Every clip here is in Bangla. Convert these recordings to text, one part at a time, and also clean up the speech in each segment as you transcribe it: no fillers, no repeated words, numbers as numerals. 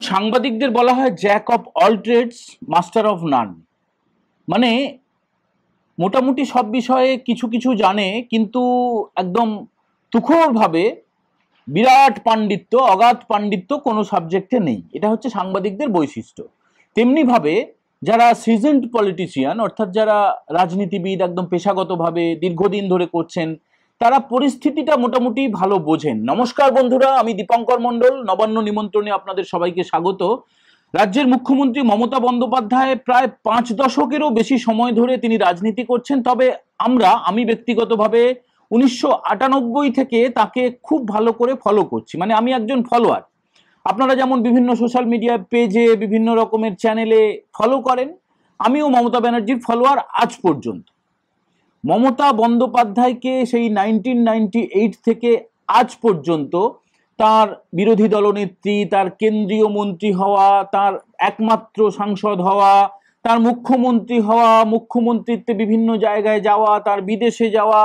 সাংবাদিকদের বলা হয় jack of all trades master of none. মানে মোটামুটি সব বিষয়ে কিছু কিছু জানে, কিন্তু একদম তুখোড়ভাবে বিরাট পাণ্ডিত্য, অগাধ পাণ্ডিত্য কোনো সাবজেক্টে নেই। এটা হচ্ছে সাংবাদিকদের বৈশিষ্ট্য। তেমনিভাবে যারা সিজনড পলিটিশিয়ান, অর্থাৎ যারা রাজনীতিবিদ একদম পেশাগতভাবে দীর্ঘদিন ধরে করছেন, তারা পরিস্থিতিটা মোটামুটি ভালো বোঝেন। নমস্কার বন্ধুরা, আমি দীপঙ্কর মণ্ডল। নবান্ন নিমন্ত্রণে আপনাদের সবাইকে স্বাগত। রাজ্যের মুখ্যমন্ত্রী মমতা বন্দ্যোপাধ্যায় প্রায় 5 দশকেরও বেশি সময় ধরে তিনি রাজনীতি করছেন। তবে আমি ব্যক্তিগতভাবে 1998 থেকে তাকে খুব ভালো করে ফলো করছি। মানে আমি একজন ফলোয়ার। আপনারা যেমন বিভিন্ন সোশ্যাল মিডিয়া পেজে, বিভিন্ন রকমের চ্যানেলে ফলো করেন, আমিও মমতা ব্যানার্জির ফলোয়ার আজ পর্যন্ত। মমতা বন্দ্যোপাধ্যায়কে সেই 1998 থেকে আজ পর্যন্ত তার বিরোধী দলনেত্রী, তার কেন্দ্রীয় মন্ত্রী হওয়া, তার একমাত্র সাংসদ হওয়া, তার মুখ্যমন্ত্রী হওয়া, মুখ্যমন্ত্রীত্বে বিভিন্ন জায়গায় যাওয়া, তার বিদেশে যাওয়া,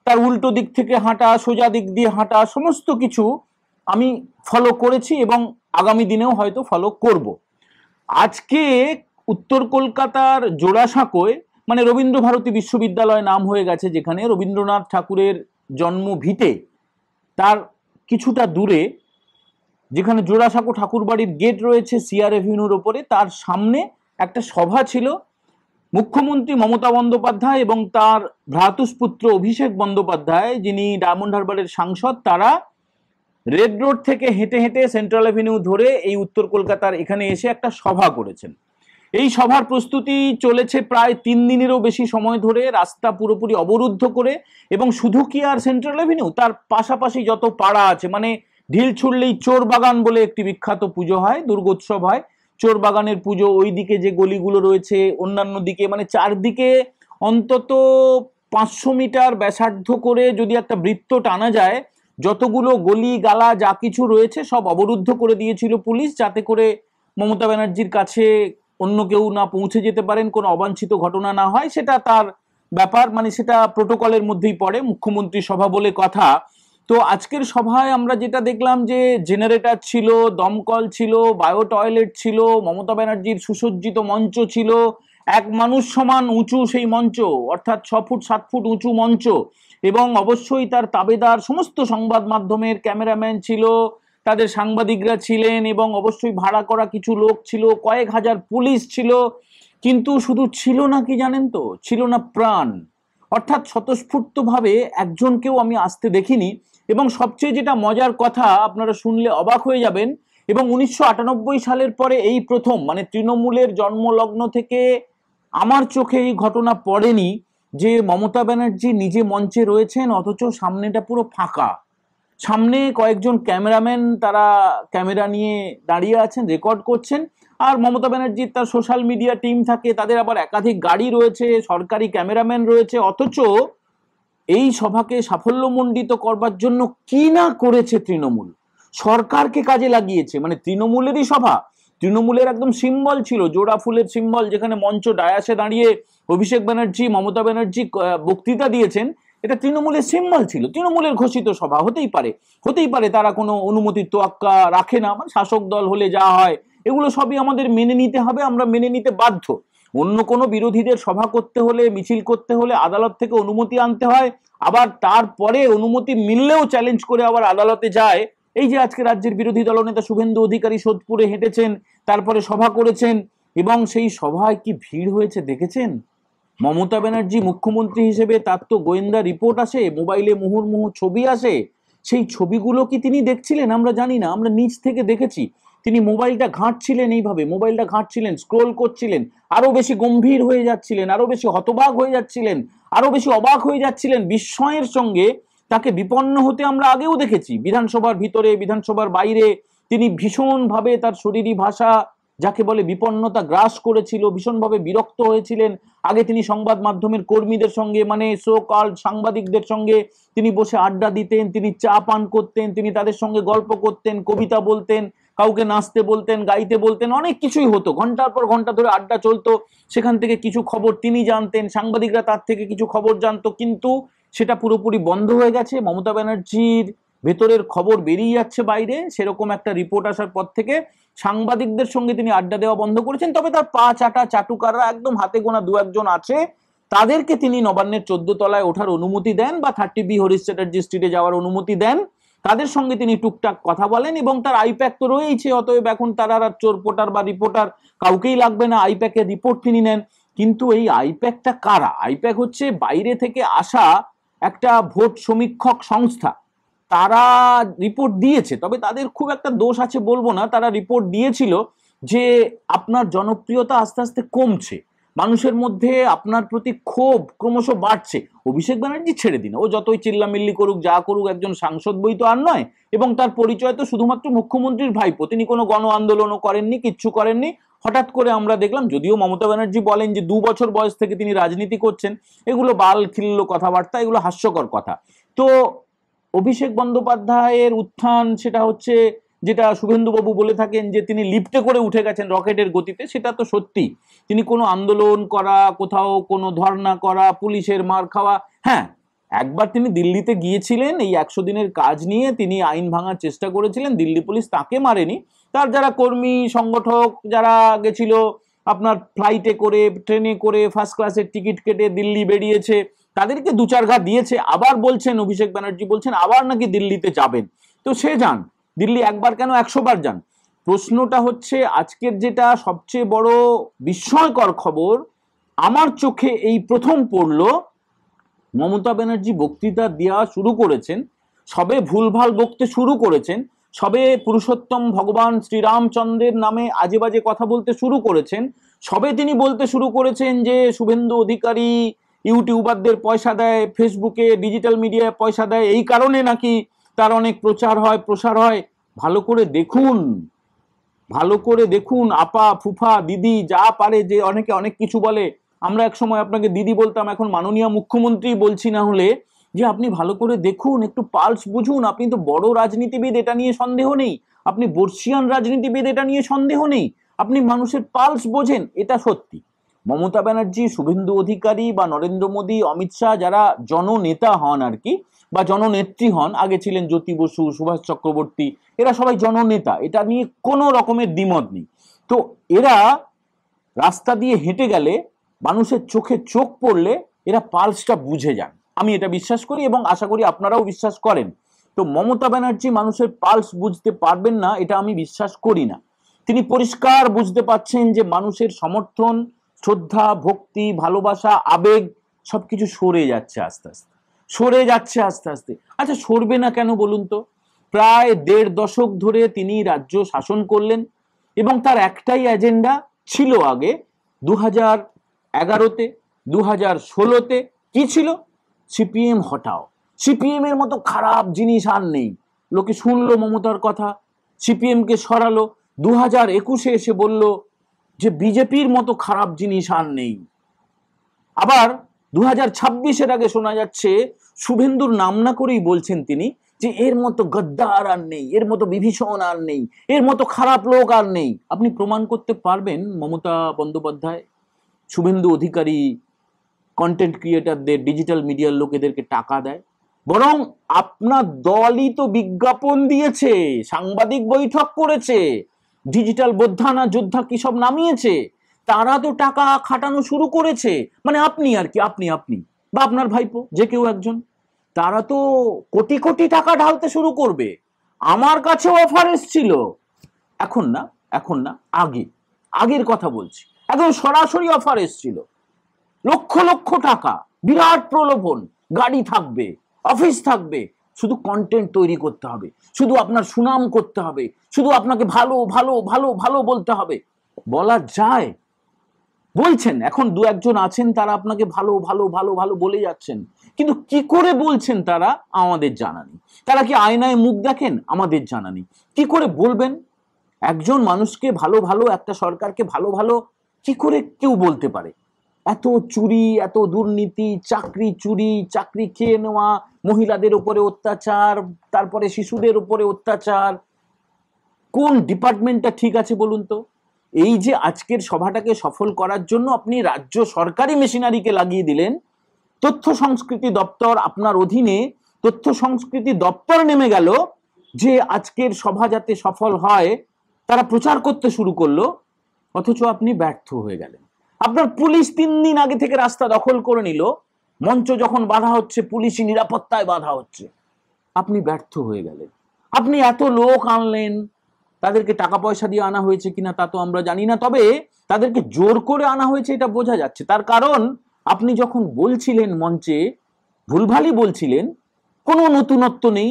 তার উল্টো দিক থেকে হাঁটা, সোজা দিক দিয়ে হাঁটা, সমস্ত কিছু আমি ফলো করেছি এবং আগামী দিনেও হয়তো ফলো করব। আজকে উত্তর কলকাতার জোড়াসাঁকোয়, মানে রবীন্দ্রভারতী বিশ্ববিদ্যালয় নাম হয়ে গেছে, যেখানে রবীন্দ্রনাথ ঠাকুরের জন্মভিটে, তার কিছুটা দূরে যেখানে জোড়াসাঁকো ঠাকুরবাড়ির গেট রয়েছে সিআর এভিনিউর ওপরে, তার সামনে একটা সভা ছিল। মুখ্যমন্ত্রী মমতা বন্দ্যোপাধ্যায় এবং তার ভ্রাতুষ্পুত্র অভিষেক বন্দ্যোপাধ্যায়, যিনি ডায়মন্ড হারবারের সাংসদ, তারা রেড রোড থেকে হেঁটে হেঁটে সেন্ট্রাল এভিনিউ ধরে এই উত্তর কলকাতার এখানে এসে একটা সভা করেছেন। এই সভার প্রস্তুতি চলেছে প্রায় 3 দিনেরও বেশি সময় ধরে, রাস্তা পুরোপুরি অবরুদ্ধ করে। এবং শুধু কি আর সেন্ট্রাল এভিনিউ, তার পাশাপাশি যত পাড়া আছে, মানে ঢিল ছুড়লেই চোর বাগান বলে একটি বিখ্যাত পুজো হয়, দুর্গোৎসব হয়, চোর বাগানের পুজো, ওই দিকে যে গলিগুলো রয়েছে, অন্যান্য দিকে, মানে চারদিকে অন্তত 500 মিটার ব্যাসার্ধ করে যদি একটা বৃত্ত টানা যায়, যতগুলো গলি গালা যা কিছু রয়েছে সব অবরুদ্ধ করে দিয়েছিল পুলিশ, যাতে করে মমতা ব্যানার্জির কাছে অন্য কেউ না পৌঁছে যেতে পারেন, কোনো অবাঞ্ছিত ঘটনা না হয়। সেটা তার ব্যাপার, মানে সেটা প্রোটোকলের মধ্যেই পড়ে, মুখ্যমন্ত্রী সভা বলে কথা। তো আজকের সভায় আমরা যেটা দেখলাম যে জেনারেটর ছিল, দমকল ছিল, বায়ো টয়লেট ছিল, মমতা ব্যানার্জির সুসজ্জিত মঞ্চ ছিল, এক মানুষ সমান উঁচু সেই মঞ্চ, অর্থাৎ 6 ফুট 7 ফুট উঁচু মঞ্চ, এবং অবশ্যই তার তাবেদার সমস্ত সংবাদ মাধ্যমের ক্যামেরাম্যান ছিল, তাদের সাংবাদিকরা ছিলেন, এবং অবশ্যই ভাড়া করা কিছু লোক ছিল, কয়েক হাজার পুলিশ ছিল। কিন্তু শুধু ছিল না কি জানেন তো, ছিল না প্রাণ। অর্থাৎ স্বতঃস্ফূর্তভাবে একজনকেও আমি আসতে দেখিনি। এবং সবচেয়ে যেটা মজার কথা, আপনারা শুনলে অবাক হয়ে যাবেন, এবং 1998 সালের পরে এই প্রথম, মানে তৃণমূলের জন্মলগ্ন থেকে আমার চোখে এই ঘটনা পড়েনি যে মমতা ব্যানার্জি নিজে মঞ্চে রয়েছেন অথচ সামনেটা পুরো ফাঁকা। সামনে কয়েকজন ক্যামেরাম্যান, তারা ক্যামেরা নিয়ে দাঁড়িয়ে আছেন, রেকর্ড করছেন। আর মমতা ব্যানার্জির তার সোশ্যাল মিডিয়া টিম থাকে, তাদের আবার একাধিক গাড়ি রয়েছে, সরকারি ক্যামেরাম্যান রয়েছে। অথচ এই সভাকে সাফল্যমণ্ডিত করবার জন্য কি না করেছে তৃণমূল, সরকারকে কাজে লাগিয়েছে। মানে তৃণমূলেরই সভা, তৃণমূলের একদম সিম্বল ছিল, জোড়া ফুলের সিম্বল, যেখানে মঞ্চ ডায়াসে দাঁড়িয়ে অভিষেক ব্যানার্জি, মমতা ব্যানার্জি বক্তৃতা দিয়েছেন। এটা তৃণমূলের সিম্বল ছিল, তৃণমূলের ঘোষিত সভা। হতেই পারে তারা কোনো অনুমতির তোয়াক্কা রাখে না, মানে শাসক দল হলে যা হয় এগুলো সবই আমাদের মেনে নিতে হবে, আমরা মেনে নিতে বাধ্য। অন্য কোনো বিরোধীদের সভা করতে হলে, মিছিল করতে হলে আদালত থেকে অনুমতি আনতে হয়, আবার তারপরে অনুমতি মিললেও চ্যালেঞ্জ করে আবার আদালতে যায়। এই যে আজকে রাজ্যের বিরোধী দলনেতা শুভেন্দু অধিকারী সোদপুরে হেঁটেছেন, তারপরে সভা করেছেন, এবং সেই সভায় কি ভিড় হয়েছে দেখেছেন? মমতা ব্যানার্জি মুখ্যমন্ত্রী হিসেবে তার তো গোয়েন্দা রিপোর্ট আসে, মোবাইলে মুহুর্মুহু ছবি আসে, সেই ছবিগুলো কি তিনি দেখছিলেন আমরা জানি না, আমরা নিচ থেকে দেখেছি তিনি মোবাইলটা ঘাঁটছিলেন, এইভাবে মোবাইলটা ঘাঁটছিলেন, স্ক্রোল করছিলেন, আরো বেশি গম্ভীর হয়ে যাচ্ছিলেন, আরো বেশি হতবাক হয়ে যাচ্ছিলেন, আরো বেশি অবাক হয়ে যাচ্ছিলেন। বিস্ময়ের সঙ্গে তাকে বিপন্ন হতে আমরা আগেও দেখেছি, বিধানসভার ভিতরে, বিধানসভার বাইরে। তিনি ভীষণভাবে তার শরীরী ভাষা, যাকে বলে বিপন্নতা, গ্রাস করেছিল, ভীষণভাবে বিরক্ত হয়েছিলেন। আগে তিনি সংবাদ মাধ্যমের কর্মীদের সঙ্গে, মানে সো কল্ড সাংবাদিকদের সঙ্গে তিনি বসে আড্ডা দিতেন, তিনি চা পান করতেন, তিনি তাদের সঙ্গে গল্প করতেন, কবিতা বলতেন, কাউকে নাচতে বলতেন, গাইতে বলতেন, অনেক কিছুই হতো, ঘন্টার পর ঘন্টা ধরে আড্ডা চলতো। সেখান থেকে কিছু খবর তিনি জানতেন, সাংবাদিকরা তার থেকে কিছু খবর জানতো। কিন্তু সেটা পুরোপুরি বন্ধ হয়ে গেছে। মমতা ব্যানার্জির ভেতরের খবর বেরিয়ে যাচ্ছে বাইরে, সেরকম একটা রিপোর্ট আসার পর থেকে সাংবাদিকদের সঙ্গে তিনি আড্ডা দেওয়া বন্ধ করেছেন। তবে তার পা চাটা চাটুকাররা একদম হাতে গোনা দু একজন আছে, তাদেরকে তিনি নবান্নের 14 তলায় ওঠার অনুমতি দেন বা 30B হরিশ চ্যাটার্জি স্ট্রিটে যাওয়ার অনুমতি দেন। তাদের সঙ্গে তিনি টুকটাক কথা বলেন এবং তার আইপ্যাক তো রয়েছে, অতএব এখন তারা আর চোরপোটার বা রিপোর্টার কাউকেই লাগবে না, আইপ্যাকের রিপোর্ট তিনি নেন। কিন্তু এই আইপ্যাকটা কারা? আইপ্যাক হচ্ছে বাইরে থেকে আসা একটা ভোট সমীক্ষক সংস্থা। তারা রিপোর্ট দিয়েছে, তবে তাদের খুব একটা দোষ আছে বলবো না। তারা রিপোর্ট দিয়েছিল যে আপনার জনপ্রিয়তা আস্তে আস্তে কমছে, মানুষের মধ্যে আপনার প্রতি ক্ষোভ ক্রমশ বাড়ছে। অভিষেক ব্যানার্জি ছেড়ে দিন, ও যতই চিল্লামিল্লি করুক যা করুক, একজন সাংসদ বই তো আর নয়, এবং তার পরিচয় তো শুধুমাত্র মুখ্যমন্ত্রীর ভাইপো। তিনি কোনো গণ আন্দোলনও করেননি, কিচ্ছু করেননি। হঠাৎ করে আমরা দেখলাম, যদিও মমতা ব্যানার্জি বলেন যে 2 বছর বয়স থেকে তিনি রাজনীতি করছেন, এগুলো বাল খিল্ল কথাবার্তা, এগুলো হাস্যকর কথা। তো অভিষেক বন্দ্যোপাধ্যায়ের উত্থান, সেটা হচ্ছে যেটা শুভেন্দুবাবু বলে থাকেন যে তিনি লিফটে করে উঠে গেছেন রকেটের গতিতে, সেটা তো সত্যি। তিনি কোনো আন্দোলন করা, কোথাও কোনো ধর্ণা করা, পুলিশের মার খাওয়া, হ্যাঁ একবার তিনি দিল্লিতে গিয়েছিলেন এই 100 দিনের কাজ নিয়ে, তিনি আইন ভাঙার চেষ্টা করেছিলেন, দিল্লি পুলিশ তাকে মারেনি। তার যারা কর্মী সংগঠক যারা গেছিল আপনার ফ্লাইটে করে, ট্রেনে করে, ফার্স্ট ক্লাসের টিকিট কেটে দিল্লি বেরিয়েছে, তাদেরকে 2-4 ঘা দিয়েছে। আবার বলছেন অভিষেক ব্যানার্জি বলছেন আবার নাকি দিল্লিতে যাবেন। তো সে যান, দিল্লি একবার কেন 100 বার যান। প্রশ্নটা হচ্ছে আজকের যেটা সবচেয়ে বড় বিস্ময়কর খবর আমার চোখে এই প্রথম পড়লো, মমতা ব্যানার্জি বক্তৃতা দেওয়া শুরু করেছেন, সবে ভুলভাল বকতে শুরু করেছেন, সবে পুরুষোত্তম ভগবান শ্রীরামচন্দ্রের নামে আজে বাজে কথা বলতে শুরু করেছেন, সবে তিনি বলতে শুরু করেছেন যে শুভেন্দু অধিকারী ইউটিউবারদের পয়সা দেয়, ফেসবুকে ডিজিটাল মিডিয়ায় পয়সা দেয়, এই কারণে নাকি তার অনেক প্রচার হয় প্রসার হয়। ভালো করে দেখুন, ভালো করে দেখুন, আপা ফুফা দিদি যা পারে, যে অনেকে অনেক কিছু বলে, আমরা এক সময় আপনাকে দিদি বলতাম, এখন মাননীয় মুখ্যমন্ত্রী বলছি না হলে, যে আপনি ভালো করে দেখুন, একটু পালস বুঝুন। আপনি তো বড় রাজনীতিবিদ, এটা নিয়ে সন্দেহ নেই, আপনি বর্ষিয়ান রাজনীতিবিদ, এটা নিয়ে সন্দেহ নেই, আপনি মানুষের পালস বোঝেন, এটা সত্যি। মমতা ব্যানার্জি, শুভেন্দু অধিকারী বা নরেন্দ্র মোদী, অমিত শাহ, যারা জননেতা হন আর কি, বা জননেত্রী হন, আগে ছিলেন জ্যোতি বসু, সুভাষ চক্রবর্তী, এরা সবাই জননেতা, এটা নিয়ে কোনো রকমের দ্বিমত নেই। তো এরা রাস্তা দিয়ে হেঁটে গেলে, মানুষের চোখে চোখ পড়লে এরা পালসটা বুঝে যান, আমি এটা বিশ্বাস করি এবং আশা করি আপনারাও বিশ্বাস করেন। তো মমতা ব্যানার্জি মানুষের পালস বুঝতে পারবেন না, এটা আমি বিশ্বাস করি না। তিনি পরিষ্কার বুঝতে পারছেন যে মানুষের সমর্থন, শ্রদ্ধা, ভক্তি, ভালোবাসা, আবেগ সবকিছু সরে যাচ্ছে আস্তে আস্তে, সরে যাচ্ছে আস্তে আস্তে। আচ্ছা সরবে না কেন বলুন তো? প্রায় 1.5 দশক ধরে তিনি রাজ্য শাসন করলেন এবং তার একটাই এজেন্ডা ছিল আগে, 2011-তে, 2016-তে কি ছিল? সিপিএম হটাও। সিপিএম এর মতো খারাপ জিনিস আর নেই। লোকে শুনলো মমতার কথা, সিপিএম কে সরালো। 2021-এ এসে বলল যে বিজেপির মতো খারাপ জিনিস আর নেই। আবার 2026-এর আগে শোনা যাচ্ছে, শুভেন্দুর নাম না করেই বলছেন তিনি, যে এর মতো গদ্দার আর নেই, এর মতো বিভীষণ আর নেই, এর মতো খারাপ লোক আর নেই। আপনি প্রমাণ করতে পারবেন মমতা বন্দ্যোপাধ্যায়, শুভেন্দু অধিকারী কন্টেন্ট ক্রিয়েটারদের, ডিজিটাল মিডিয়ার লোকেদেরকে টাকা দেয়? বরং আপনার দলই তো বিজ্ঞাপন দিয়েছে, সাংবাদিক বৈঠক করেছে, ডিজিটাল বোদ্ধানা যোদ্ধা কি সব নামিয়েছে, তারা তো টাকা খাটানো শুরু করেছে। মানে আপনি আর কি, আপনি বা আপনার ভাইপো, যে কেউ একজন, তারা তো কোটি কোটি টাকা ঢালতে শুরু করবে। আমার কাছে অফার এসেছিল, এখন না, এখন না, আগের কথা বলছি, একদম সরাসরি অফার এসেছিল, লক্ষ লক্ষ টাকা, বিরাট প্রলোভন, গাড়ি থাকবে, অফিস থাকবে, শুধু কন্টেন্ট তৈরি করতে হবে, শুধু আপনার সুনাম করতে হবে, শুধু আপনাকে ভালো ভালো ভালো ভালো বলতে হবে। বলা যায়, বলছেন, এখন 2-1 আছেন তারা আপনাকে ভালো ভালো ভালো ভালো বলে যাচ্ছেন, কিন্তু কি করে বলছেন তারা আমাদের জানা নেই। তারা কি আয়নায় মুখ দেখেন? আমাদের জানা নেই। কি করে বলবেন? একজন মানুষকে ভালো ভালো, একটা সরকারকে ভালো ভালো কি করে কেউ বলতে পারে? এত চুরি, এত দুর্নীতি, চাকরি চুরি, চাকরি খেয়ে নেওয়া, মহিলাদের উপরে অত্যাচার, তারপরে শিশুদের উপরে অত্যাচার, কোন ডিপার্টমেন্টটা ঠিক আছে বলুন তো? এই যে আজকের সভাটাকে সফল করার জন্য আপনি রাজ্য সরকারি মেশিনারিকে লাগিয়ে দিলেন, তথ্য সংস্কৃতি দপ্তর আপনার অধীনে, তথ্য সংস্কৃতি দপ্তর নেমে গেল যে আজকের সভা যাতে সফল হয় তারা প্রচার করতে শুরু করলো, অথচ আপনি ব্যর্থ হয়ে গেলেন। আপনার পুলিশ 3 দিন আগে থেকে রাস্তা দখল করে নিল, মঞ্চ যখন বাধা হচ্ছে পুলিশি নিরাপত্তায় বাধা হচ্ছে, আপনি ব্যর্থ হয়ে গেলেন। আপনি এত লোক আনলেন, তাদেরকে টাকা পয়সা দিয়ে আনা হয়েছে কিনা তা তো আমরা জানি না, তবে তাদেরকে জোর করে আনা হয়েছে এটা বোঝা যাচ্ছে। তার কারণ আপনি যখন বলছিলেন মঞ্চে, ভুলভালই বলছিলেন, কোনো নতুনত্ব নেই,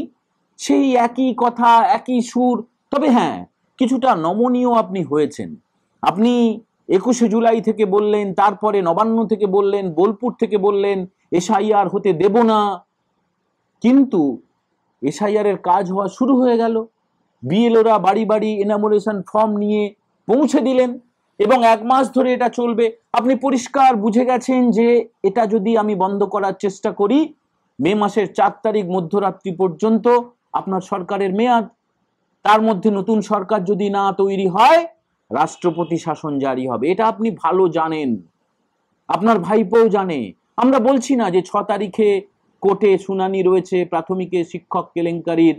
সেই একই কথা একই সুর। তবে হ্যাঁ, কিছুটা নমনীয় আপনি হয়েছেন। আপনি 21শে জুলাই থেকে বললেন, তারপরে নবান্ন থেকে বললেন, বোলপুর থেকে বললেন এসআইআর হতে দেব না, কিন্তু এসআইআর এর কাজ হওয়া শুরু হয়ে গেল। বিএলওরা বাড়ি বাড়ি এনামোরেশন ফর্ম নিয়ে পৌঁছে দিলেন এবং 1 মাস ধরে এটা চলবে। আপনি পরিষ্কার বুঝে গেছেন যে এটা যদি আমি বন্ধ করার চেষ্টা করি, মে মাসের 4 তারিখ মধ্যরাত্রি পর্যন্ত আপনার সরকারের মেয়াদ, তার মধ্যে নতুন সরকার যদি না তৈরি হয় রাষ্ট্রপতি শাসন জারি হবে। এটা আপনি ভালো জানেন, আপনার ভাইপোও জানে। আমরা বলছি না যে 6 তারিখে কোর্টে শুনানি রয়েছে প্রাথমিকে শিক্ষক কেলেঙ্কারির,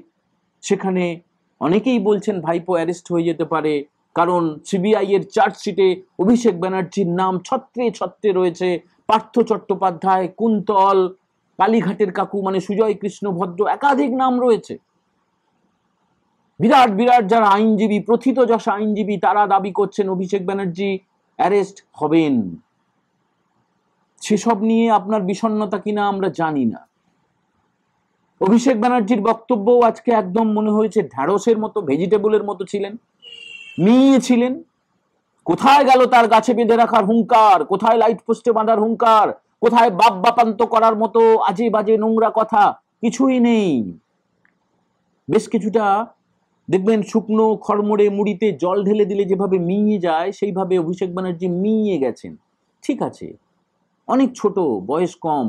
সেখানে অনেকেই বলছেন ভাইপো অ্যারেস্ট হয়ে যেতে পারে, কারণ সিবিআই এর চার্জশিটে অভিষেক ব্যানার্জির নাম ছত্রে ছত্রে রয়েছে, পার্থ চট্টোপাধ্যায়, কুন্তল, কালীঘাটের কাকু মানে সুজয় কৃষ্ণ ভদ্র, একাধিক নাম রয়েছে। বিরাট বিরাট যারা আইনজীবী, প্রথিতযশা আইনজীবী, তারা দাবি করছেন অভিষেক ব্যানার্জি অ্যারেস্ট হবেন। সেসব নিয়ে আপনার বিষণ্ণতা কিনা আমরা জানি না। অভিষেক ব্যানার্জির বক্তব্য আজকে একদম মনে হয়েছে ঢ্যাঁড়সের মতো, ভেজিটেবলের মতো ছিলেন, মিয়ে ছিলেন। কোথায় গেল তার গাছে বেঁধে রাখার হুঙ্কার, কোথায় লাইট পোস্টে বাঁধার হুঙ্কার, কোথায় বাপ বাপান্ত করার মতো আজে বাজে নোংরা কথা, কিছুই নেই। বেশ কিছুটা দেখবেন শুকনো খড়মড়ে মুড়িতে জল ঢেলে দিলে যেভাবে মিয়ে যায়, সেইভাবে অভিষেক ব্যানার্জি মিয়ে গেছেন। ঠিক আছে, অনেক ছোট, বয়স কম,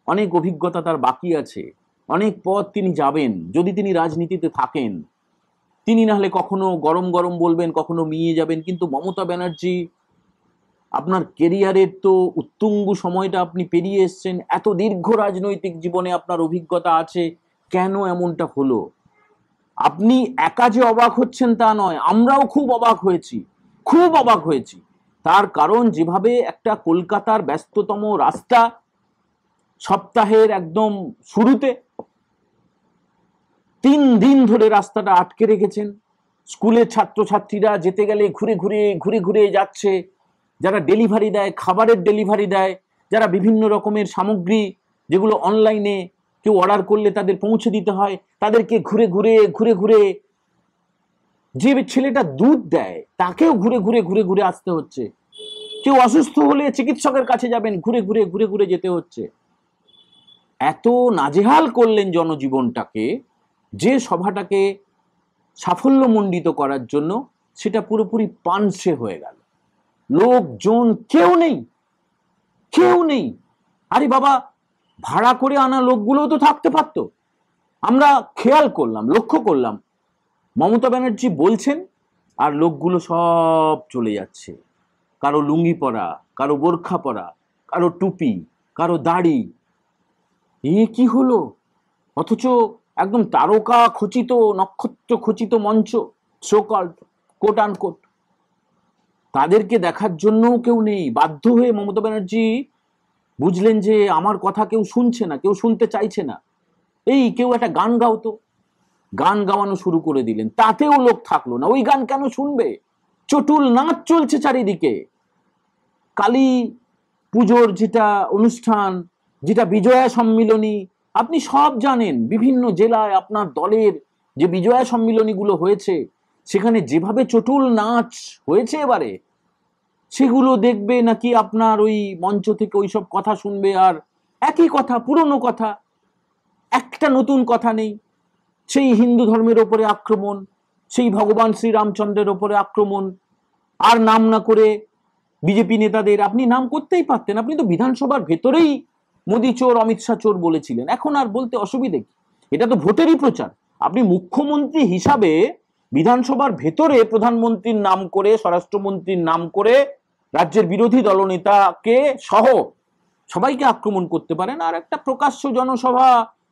অনেক অভিজ্ঞতা তার বাকি আছে, অনেক পথ তিনি যাবেন যদি তিনি রাজনীতিতে থাকেন। তিনি না হলে কখনো গরম গরম বলবেন, কখনো মিয়ে যাবেন, কিন্তু মমতা ব্যানার্জি, আপনার কেরিয়ারের তো উত্তুঙ্গ সময়টা আপনি পেরিয়ে এসছেন, এত দীর্ঘ রাজনৈতিক জীবনে আপনার অভিজ্ঞতা আছে, কেন এমনটা হলো? আপনি একা যে অবাক হচ্ছেন তা নয়, আমরাও খুব অবাক হয়েছি, খুব অবাক হয়েছি। তার কারণ যেভাবে একটা কলকাতার ব্যস্ততম রাস্তা সপ্তাহের একদম শুরুতে 3 দিন ধরে রাস্তাটা আটকে রেখেছেন, স্কুলের ছাত্রছাত্রীরা যেতে গেলে ঘুরে ঘুরে ঘুরে ঘুরে যাচ্ছে, যারা ডেলিভারি দেয়, খাবারের ডেলিভারি দেয়, যারা বিভিন্ন রকমের সামগ্রী যেগুলো অনলাইনে কেউ অর্ডার করলে তাদের পৌঁছে দিতে হয়, তাদেরকে ঘুরে ঘুরে ঘুরে ঘুরে, যে ছেলেটা দুধ দেয় তাকেও ঘুরে ঘুরে ঘুরে ঘুরে আসতে হচ্ছে, কেউ অসুস্থ হলে চিকিৎসকের কাছে যাবেন, ঘুরে ঘুরে ঘুরে ঘুরে যেতে হচ্ছে। এত নাজেহাল করলেন জনজীবনটাকে, যে সভাটাকে সাফল্যমণ্ডিত করার জন্য সেটা পুরোপুরি পানসে হয়ে গেল। লোকজন কেউ নেই, কেউ নেই। আরে বাবা, ভাড়া করে আনা লোকগুলো তো থাকতে পারতো। আমরা খেয়াল করলাম, লক্ষ্য করলাম, মমতা ব্যানার্জি বলছেন আর লোকগুলো সব চলে যাচ্ছে। কারো লুঙ্গি পরা, কারো বোরখা পরা, কারো টুপি, কারো দাড়ি। এ কি হলো? অথচ একদম তারকা খচিত, নক্ষত্র খচিত মঞ্চ, সোকল্ড কোট আনকোট, তাদেরকে দেখার জন্যও কেউ নেই। বাধ্য হয়ে মমতা ব্যানার্জি বুঝলেন যে আমার কথা কেউ শুনছে না, কেউ শুনতে চাইছে না। এই কেউ একটা গান গাওতো, গান গাওয়ানো শুরু করে দিলেন, তাতেও লোক থাকলো না। ওই গান কেন শুনবে? চটুল নাচ চলছে চারিদিকে। কালী পুজোর যেটা অনুষ্ঠান, যেটা বিজয়া সম্মিলনী, আপনি সব জানেন। বিভিন্ন জেলায় আপনার দলের যে বিজয়া সম্মিলনীগুলো হয়েছে, সেখানে যেভাবে চটুল নাচ হয়েছে এবারে, সেগুলো দেখবে নাকি আপনার ওই মঞ্চ থেকে ওইসব কথা শুনবে, আর একই কথা, পুরনো কথা, একটা নতুন কথা নেই। সেই হিন্দু ধর্মের ওপরে আক্রমণ, সেই ভগবান শ্রীরামচন্দ্রের ওপরে আক্রমণ, আর নাম না করে বিজেপি নেতাদের আপনি নাম করতেই পারতেন। আপনি তো বিধানসভার ভেতরেই মোদী চোর, অমিত শাহ চোর বলেছিলেন, এখন আর বলতে অসুবিধে কি? এটা তো ভোটেরই প্রচার। আপনি মুখ্যমন্ত্রী হিসাবে বিধানসভার ভেতরে প্রধানমন্ত্রীর নাম করে, স্বরাষ্ট্রমন্ত্রীর নাম করে, রাজ্যের বিরোধী দলনেতাকে সহ সবাইকে আক্রমণ করতে পারেন, আর একটা প্রকাশ্য জনসভা,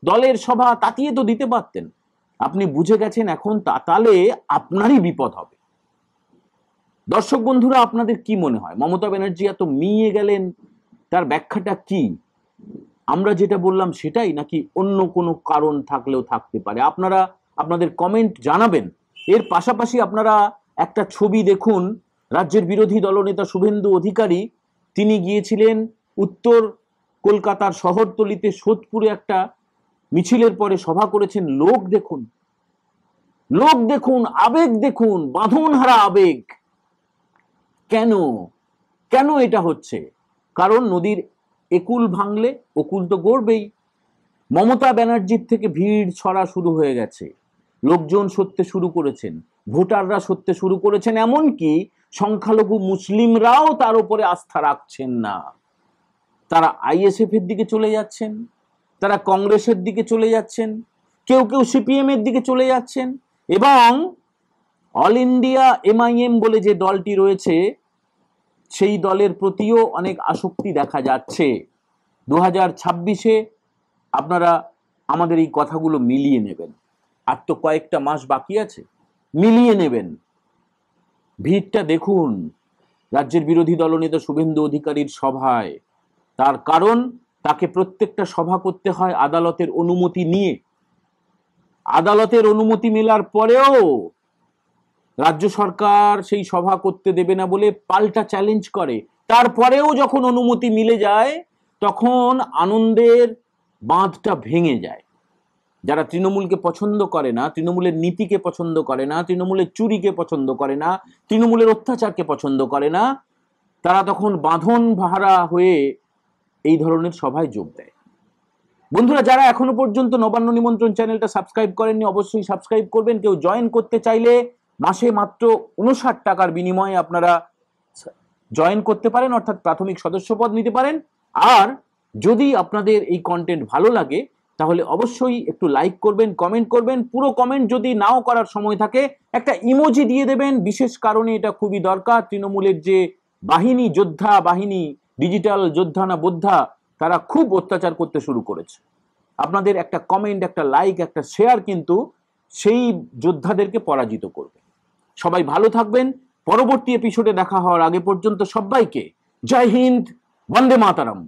দলের সভা তাতিয়ে তো দিতে পারতেন। আপনি বুঝে গেছেন এখন তাতালে আপনারই বিপদ হবে। দর্শক বন্ধুরা, আপনাদের কি মনে হয় মমতা ব্যানার্জি এত মিয়ে গেলেন, তার ব্যাখ্যাটা কি? আমরা যেটা বললাম সেটাই, নাকি অন্য কোনো কারণ থাকলেও থাকতে পারে? আপনারা আপনাদের কমেন্ট জানাবেন। এর পাশাপাশি আপনারা একটা ছবি দেখুন, রাজ্যের বিরোধী দলনেতা শুভেন্দু অধিকারী তিনি গিয়েছিলেন উত্তর কলকাতার শহরতলিতে সোদপুরে একটা মিছিলের পরে সভা করেছেন। লোক দেখুন, লোক দেখুন, আবেগ দেখুন, বাঁধনহারা আবেগ। কেন কেন এটা হচ্ছে? কারণ নদীর একুল ভাঙলে অকুল তো গড়বেই। মমতা ব্যানার্জির থেকে ভিড় ছড়া শুরু হয়ে গেছে, লোকজন সরতে শুরু করেছেন, ভোটাররা সরতে শুরু করেছেন, এমনকি সংখ্যালঘু মুসলিমরাও তার উপরে আস্থা রাখছেন না। তারা আইএসএফ এর দিকে চলে যাচ্ছেন, তারা কংগ্রেসের দিকে চলে যাচ্ছেন, কেউ কেউ সিপিএম এর দিকে চলে যাচ্ছেন, এবং অল ইন্ডিয়া এমআইএম বলে যে দলটি রয়েছে সেই দলের প্রতিও অনেক আসক্তি দেখা যাচ্ছে। 2026-এ আপনারা আমাদের এই কথাগুলো মিলিয়ে নেবেন। আর তো কয়েকটা মাস বাকি আছে, মিলিয়ে নেবেন। ভিড়টা দেখুন রাজ্যের বিরোধী দলনেতা শুভেন্দু অধিকারীর সভায়। তার কারণ, তাকে প্রত্যেকটা সভা করতে হয় আদালতের অনুমতি নিয়ে। আদালতের অনুমতি মেলার পরেও রাজ্য সরকার সেই সভা করতে দেবে না বলে পাল্টা চ্যালেঞ্জ করে। তারপরেও যখন অনুমতি মিলে যায় তখন আনন্দের বাঁধটা ভেঙে যায়। যারা তৃণমূলকে পছন্দ করে না, তৃণমূলের নীতিকে পছন্দ করে না, তৃণমূলের চুরিকে পছন্দ করে না, তৃণমূলের অত্যাচারকে পছন্দ করে না, তারা তখন বাঁধন ভাড়া হয়ে এই ধরনের সভায় যোগ দেয়। বন্ধুরা, যারা এখনো পর্যন্ত নবান্ন নিমন্ত্রণ চ্যানেলটা সাবস্ক্রাইব করেননি অবশ্যই সাবস্ক্রাইব করবেন। কেউ জয়েন করতে চাইলে মাসে মাত্র 59 টাকার বিনিময়ে আপনারা জয়েন করতে পারেন, অর্থাৎ প্রাথমিক সদস্যপদ নিতে পারেন। আর যদি আপনাদের এই কন্টেন্ট ভালো লাগে তাহলে অবশ্যই একটু লাইক করবেন, কমেন্ট করবেন। পুরো কমেন্ট যদি নাও করার সময় থাকে একটা ইমোজি দিয়ে দেবেন, বিশেষ কারণে এটা খুবই দরকার। তৃণমূলের যে বাহিনী, যোদ্ধা বাহিনী, ডিজিটাল যোদ্ধা না বোদ্ধা, তারা খুব অত্যাচার করতে শুরু করেছে। আপনাদের একটা কমেন্ট, একটা লাইক, একটা শেয়ার কিন্তু সেই যোদ্ধাদেরকে পরাজিত করবে। সবাই ভালো থাকবেন। পরবর্তী এপিসোডে দেখা হওয়ার আগে পর্যন্ত সবাইকে জয় হিন্দ, বন্দে মাতারাম।